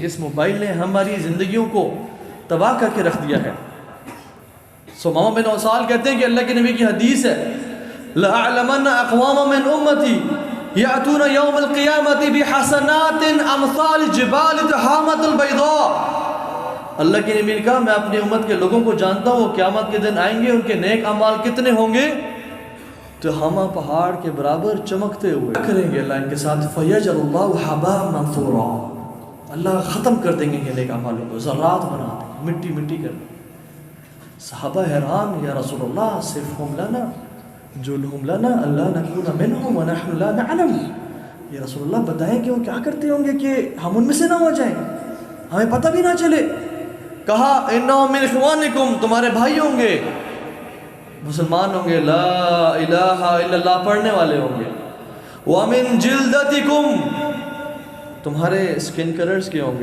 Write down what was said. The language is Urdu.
اس موبائل نے ہماری زندگیوں کو تباہ کر کے رکھ دیا ہے. سمامہ بن وصال کہتے ہیں کہ اللہ کے نبی کی حدیث ہے لَأَعْلَمَنَّ أَقْوَامًا مِّنْ أُمَّتِي يَأْتُونَ يَوْمَ الْقِيَامَةِ بِحَسَنَاتٍ أَمْثَالِ جِبَالِ تِحَامَةِ الْبَيْضَاءِ. اللہ کے نبی نے کہا میں اپنی امت کے لوگوں کو جانتا ہوں، وہ قیامت کے دن آئیں گے، ان کے نیک اعمال کتنے ہوں گے؟ تہامہ پہاڑ کے برابر چمکتے ہوئے. کریں گے اللہ ان کے ساتھ فَيَجْعَلُ اللَّهُ هَبَاءً مَنثُورًا. اللہ ختم کر دیں گے ان کے نیک اعمالوں کو، ذرات بنا دیں گے، مٹی مٹی کر دیں گے. صحابہ حیران، یا رسول اللہ صفہم لنا جلہم لنا اللہ نکون منہم ونحن لا نعلم. یا رسول اللہ بتائیں کہ وہ کیا کرتے ہوں گے کہ ہم ان میں سے نہ ہو جائیں، ہمیں پتہ بھی نہ چلے. کہا انہم من اخوانکم، تمہارے بھائی ہوں گے، مسلمان ہوں گے، لا الہ الا اللہ پڑھنے والے ہوں گے. وَمِن جِلْدَتِكُمْ، تمہارے سکن کلرز کے ہوں گے.